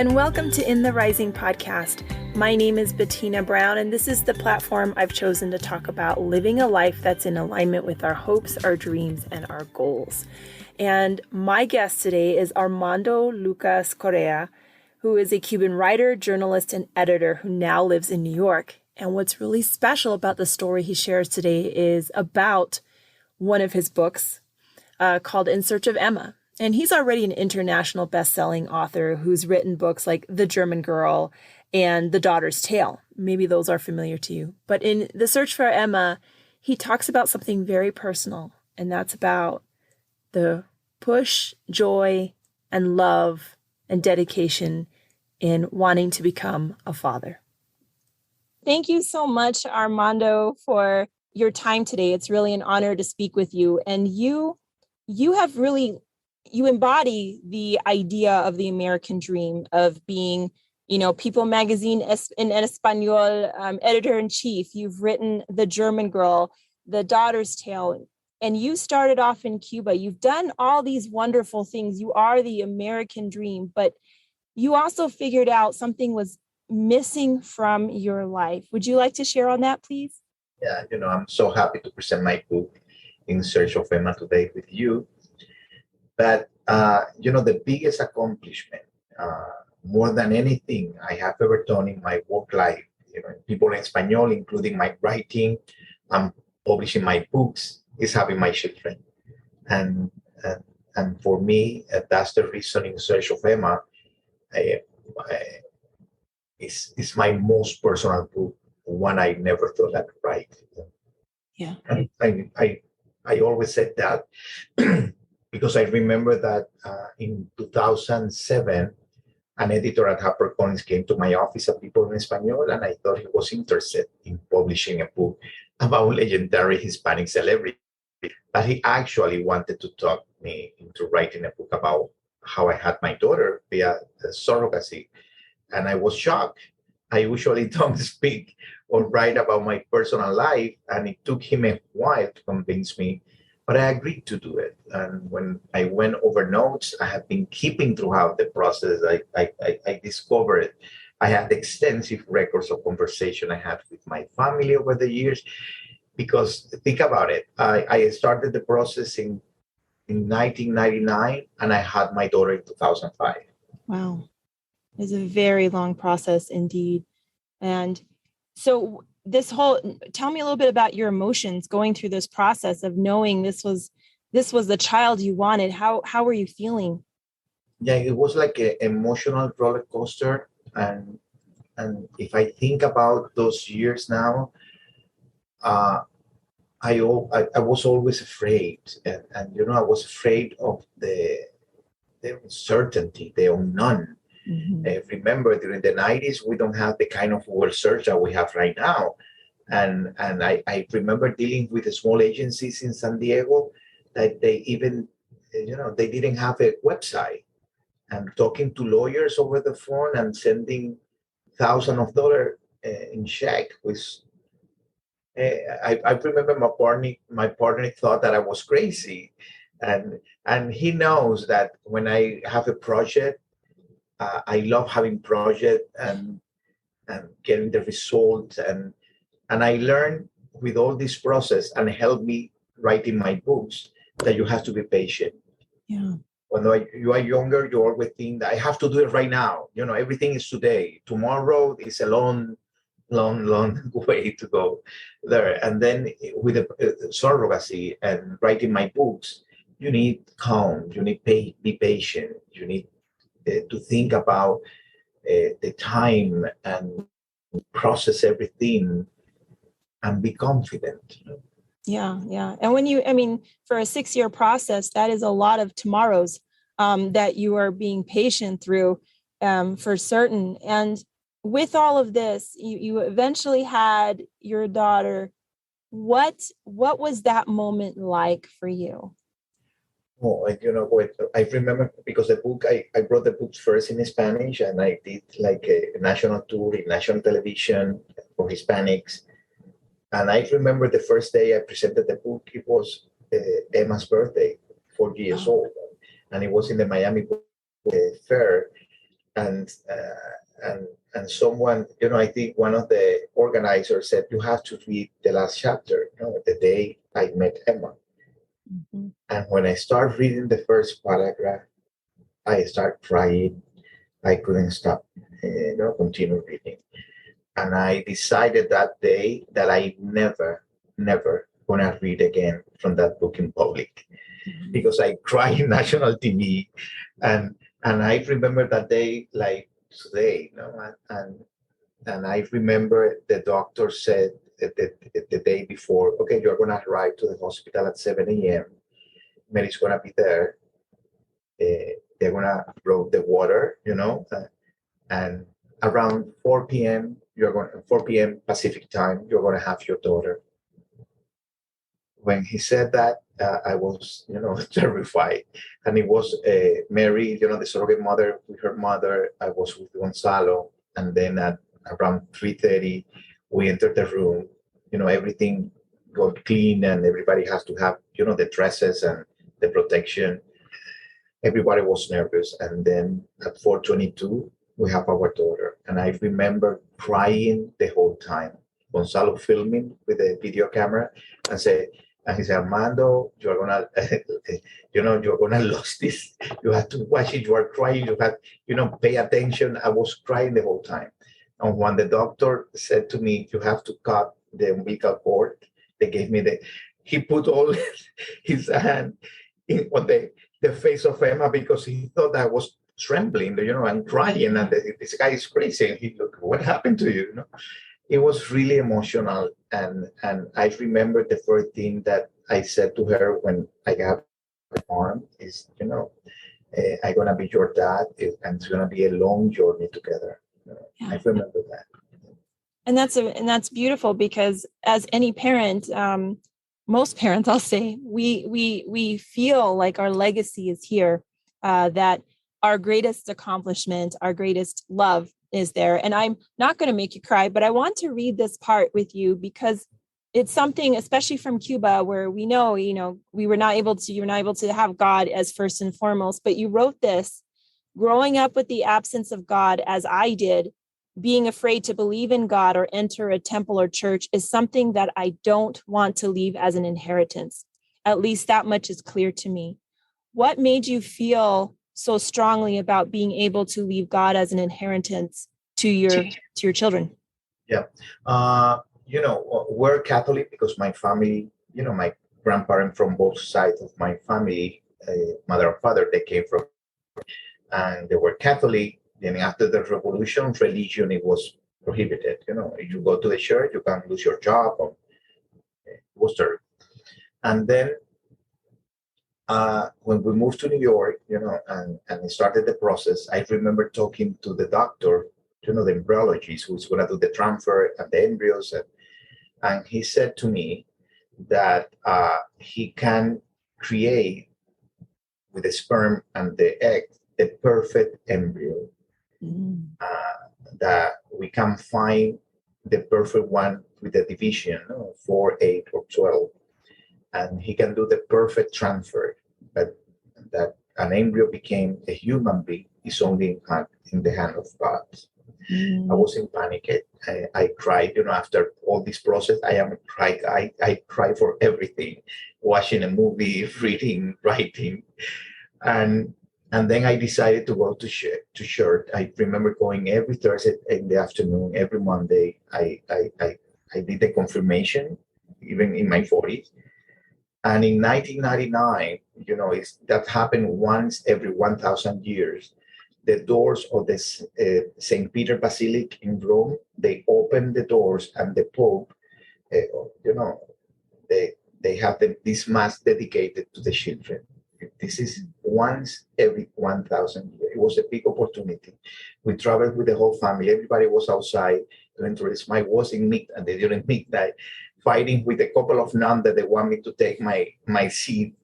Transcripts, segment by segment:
and welcome to In the Rising podcast. My name is Bettina Brown, and this is the platform I've chosen to talk about living a life that's in alignment with our hopes, our dreams, and our goals. And my guest today is Armando Lucas Correa, who is a Cuban writer, journalist, and editor who now lives in New York. And what's really special about the story he shares today is about one of his books called In Search of Emma. And he's already an international best-selling author who's written books like The German Girl and The Daughter's Tale. Maybe those are familiar to you. But in The Search for Emma, he talks about something very personal, and that's about the push, joy, and love and dedication in wanting to become a father. Thank you so much, Armando, for your time today. It's really an honor to speak with you. And you embody the idea of the American dream of being, People Magazine in Español editor-in-chief. You've written The German Girl, The Daughter's Tale, and you started off in Cuba. You've done all these wonderful things. You are the American dream, but you also figured out something was missing from your life. Would you like to share on that, please? Yeah, I'm so happy to present my book, In Search of Emma, today with you. But, the biggest accomplishment, more than anything I have ever done in my work life, people in Español, including my writing, publishing my books, is having my children. And for me, that's the reason In Search of Emma is my most personal book, one I never thought I'd write. Yeah. I always said that because I remember that in 2007, an editor at HarperCollins came to my office at People in Español, and I thought he was interested in publishing a book about legendary Hispanic celebrity. But he actually wanted to talk me into writing a book about how I had my daughter via surrogacy. And I was shocked. I usually don't speak or write about my personal life, and it took him a while to convince me, but I agreed to do it. And when I went over notes I have been keeping throughout the process, I discovered I had extensive records of conversation I had with my family over the years. Because think about it, I started the process in 1999, and I had my daughter in 2005. Wow. It's a very long process indeed. And so tell me a little bit about your emotions going through this process of knowing this was the child you wanted. How were you feeling? Yeah, it was like an emotional roller coaster. And if I think about those years now, I was always afraid. And I was afraid of the uncertainty, the unknown. Mm-hmm. Remember, during the 90s, we don't have the kind of Google search that we have right now. And I remember dealing with small agencies in San Diego that they even, they didn't have a website. And talking to lawyers over the phone and sending thousands of dollars in check was, I remember my partner thought that I was crazy. And he knows that when I have a project, I love having projects and getting the results. And I learned with all this process and helped me writing my books that you have to be patient. Yeah. When you are younger, you always think that I have to do it right now. Everything is today. Tomorrow is a long way to go there. And then with the surrogacy and writing my books, you need calm. You need be patient. You need to think about the time and process everything and be confident. Yeah. And for a 6-year process, that is a lot of tomorrows that you are being patient through for certain. And with all of this, you eventually had your daughter. What was that moment like for you? Oh, I remember because the book, I wrote the books first in Spanish, and I did like a national tour in national television for Hispanics. And I remember the first day I presented the book, it was Emma's birthday, 4 years old. And it was in the Miami Book Fair. and and someone, I think one of the organizers said, you have to read the last chapter, the day I met Emma. Mm-hmm. And when I start reading the first paragraph, I start crying. I couldn't stop, continue reading. And I decided that day that I never gonna read again from that book in public, Mm-hmm. because I cried in national TV, and I remember that day like today, and I remember the doctor said the day before, okay, you're gonna arrive to the hospital at 7 a.m. Mary's gonna be there. They're gonna blow the water, and around 4 p.m. 4 p.m. Pacific time, you're gonna have your daughter. When he said that, I was, terrified. And it was Mary, the surrogate mother with her mother. I was with Gonzalo, and then at around 3:30, we entered the room. Everything got clean, and everybody has to have, the dresses and the protection. Everybody was nervous, and then at 4:22, we have our daughter, and I remember crying the whole time. Gonzalo filming with a video camera, and he said, Armando, you're gonna, you're gonna lose this. You have to watch it. You are crying. You have, pay attention. I was crying the whole time. And when the doctor said to me, you have to cut the umbilical cord, they gave me he put all his hand on the face of Emma, because he thought I was trembling, and crying, and this guy is crazy. And he looked, what happened to you? It was really emotional, and I remember the first thing that I said to her when I got the arm is, I'm gonna be your dad, and it's gonna be a long journey together. Yeah. I remember that. And that's beautiful, because as any parent, most parents, I'll say, we feel like our legacy is here, that our greatest accomplishment, our greatest love is there. And I'm not going to make you cry, but I want to read this part with you, because it's something, especially from Cuba, where we know, you were not able to have God as first and foremost, but you wrote this: growing up with the absence of God as I did, being afraid to believe in God or enter a temple or church is something that I don't want to leave as an inheritance. At least that much is clear to me. What made you feel so strongly about being able to leave God as an inheritance to your children? Yeah. We're Catholic because my family, my grandparents from both sides of my family, mother and father, they came from, and they were Catholic. Then after the revolution, religion, it was prohibited. If you go to the church, you can lose your job. It was terrible. And then when we moved to New York, and started the process, I remember talking to the doctor, the embryologist who's going to do the transfer and the embryos. And he said to me that he can create with the sperm and the egg the perfect embryo. That we can find the perfect one with the division, 4, 8, or 12. And he can do the perfect transfer. But that an embryo became a human being is only in the hand of God. I was in panic. I cried, after all this process. I cry for everything, watching a movie, reading, writing. And then I decided to go to church. I remember going every Thursday in the afternoon, every Monday. I did the confirmation, even in my 40s. And in 1999, that happened once every 1,000 years. The doors of the St. Peter Basilica in Rome, they opened the doors, and the Pope, they have this mass dedicated to the children. This is once every 1,000 years. It was a big opportunity. We traveled with the whole family. Everybody was outside doing tourism. I was in and they during midnight, fighting with a couple of nuns that they want me to take my seat.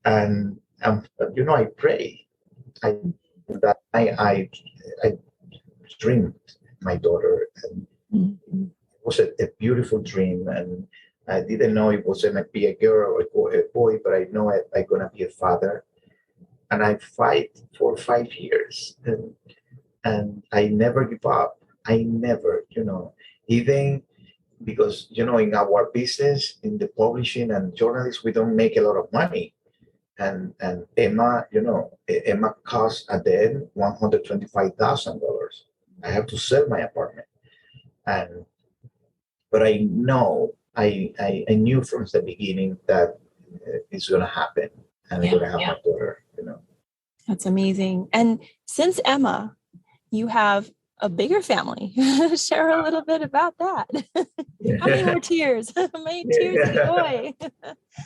And I pray. I dreamed my daughter, and it was a beautiful dream. And I didn't know it was going to be a girl or a boy, but I know I'm going to be a father. And I fight for 5 years. And and I never give up. I never, even because, in our business, in the publishing and journalists, we don't make a lot of money. And Emma, Emma cost at the end $125,000. I have to sell my apartment. And but I know I knew from the beginning that it's gonna happen, and I'm gonna have my daughter. That's amazing. And since Emma, you have a bigger family. Share a little bit about that. How many more tears? How many tears of joy?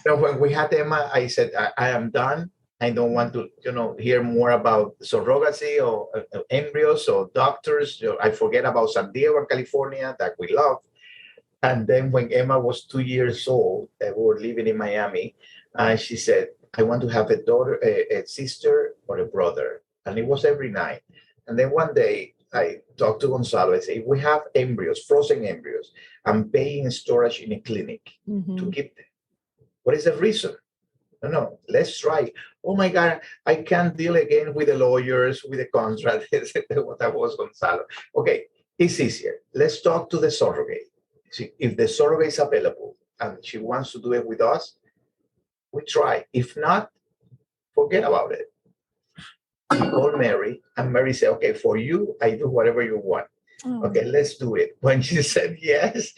So when we had Emma, I said, I am done. I don't want to, hear more about surrogacy or embryos or doctors. I forget about San Diego, California, that we love. And then when Emma was 2 years old, we were living in Miami, she said, I want to have a daughter, a sister, or a brother. And it was every night. And then one day I talked to Gonzalo. I said, if we have embryos, frozen embryos, I'm paying storage in a clinic to keep them. What is the reason? No, let's try. Oh my God, I can't deal again with the lawyers, with the contract. That was Gonzalo. Okay, it's easier. Let's talk to the surrogate. See, if the surrogate is available and she wants to do it with us, we try. If not, forget about it. We call Mary, and Mary said, okay, for you, I do whatever you want. Okay, let's do it. When she said yes,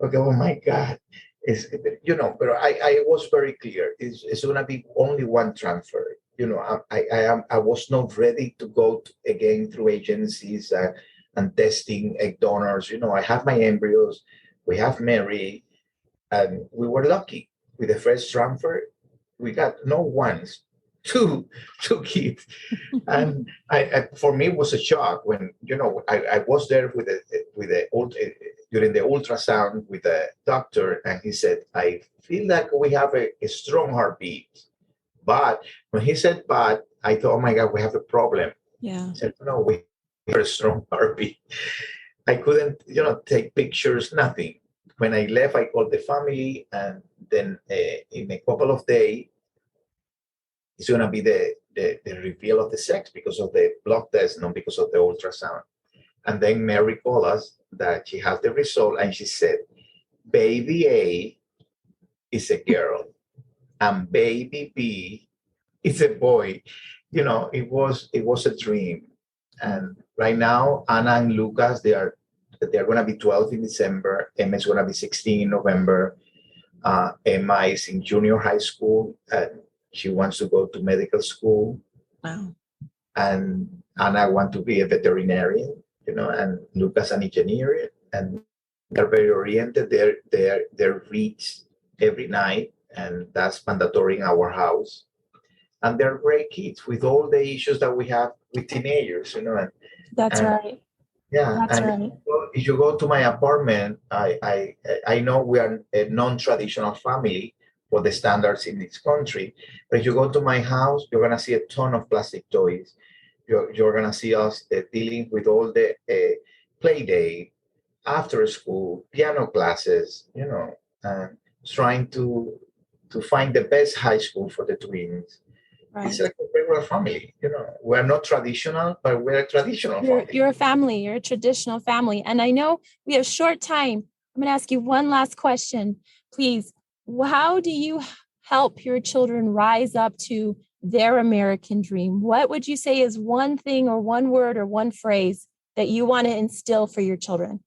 okay, oh my God. But I was very clear. It's going to be only one transfer. I was not ready to go again through agencies and testing egg donors. I have my embryos. We have Mary, and we were lucky with the first transfer. We got not once, two kids, and for me it was a shock when I was there with the during the ultrasound with the doctor, and he said, I feel like we have a strong heartbeat. But when he said but, I thought, oh my God, we have a problem. Yeah. He said, no, we have a strong heartbeat. I couldn't, take pictures, nothing. When I left, I called the family, and then in a couple of days, it's going to be the reveal of the sex because of the blood test, not because of the ultrasound. And then Mary called us that she has the result, and she said, baby A is a girl and baby B is a boy. It was a dream. And right now, Anna and Lucas, they're going to be 12 in December. Emma is going to be 16 in November. Emma is in junior high school, and she wants to go to medical school. Wow. And Anna wants to be a veterinarian. And Lucas an engineer, and they're very oriented. They read every night, and that's mandatory in our house. And they're great kids with all the issues that we have with teenagers, That's right. Yeah, That's and right. if you go to my apartment, I know we are a non-traditional family for the standards in this country, but if you go to my house, you're gonna see a ton of plastic toys. You're going to see us dealing with all the play day, after school, piano classes, trying to find the best high school for the twins. Right. It's like a regular family. We're not traditional, but we're a traditional family. You're a family. You're a traditional family. And I know we have short time. I'm going to ask you one last question, please. How do you help your children rise up to their American dream? What would you say is one thing or one word or one phrase that you want to instill for your children?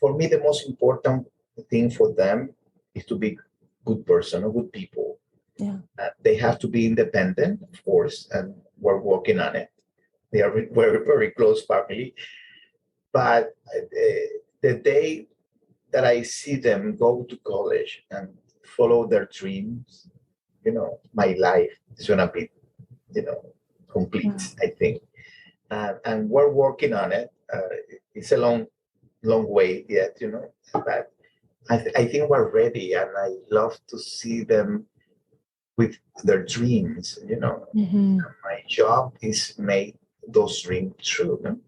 For me, the most important thing for them is to be good person or good people. Yeah. They have to be independent, of course, and we're working on it. They are very, very close family. But the day that I see them go to college and follow their dreams, my life is going to be, complete, I think. And we're working on it. It's a long way yet, but I think we're ready, and I love to see them with their dreams, My job is make those dreams true.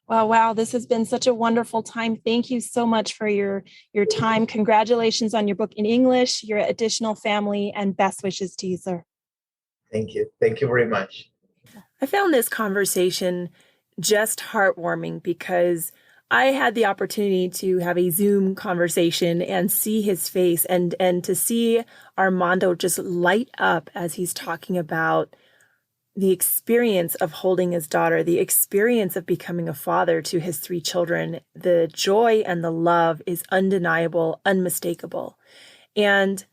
Well, wow, this has been such a wonderful time. Thank you so much for your time. Congratulations on your book in English, your additional family, and best wishes to you, sir. Thank you. Thank you very much. I found this conversation just heartwarming because I had the opportunity to have a Zoom conversation and see his face and to see Armando just light up as he's talking about the experience of holding his daughter, the experience of becoming a father to his 3 children. The joy and the love is undeniable, unmistakable. And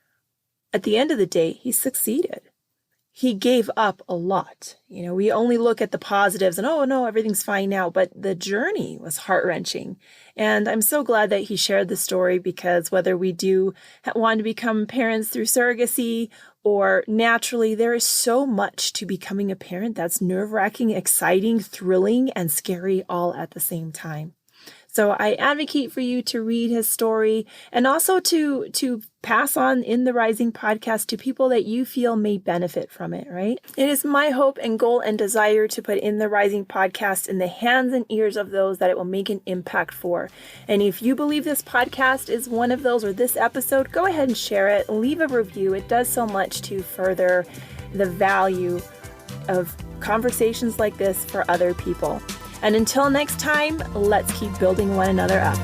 at the end of the day, he succeeded. He gave up a lot. We only look at the positives and, oh no, everything's fine now. But the journey was heart-wrenching. And I'm so glad that he shared the story, because whether we do want to become parents through surrogacy or naturally, there is so much to becoming a parent that's nerve-wracking, exciting, thrilling, and scary all at the same time. So I advocate for you to read his story and also to pass on In the Rising podcast to people that you feel may benefit from it, right? It is my hope and goal and desire to put In the Rising podcast in the hands and ears of those that it will make an impact for. And if you believe this podcast is one of those, or this episode, go ahead and share it. Leave a review. It does so much to further the value of conversations like this for other people. And until next time, let's keep building one another up.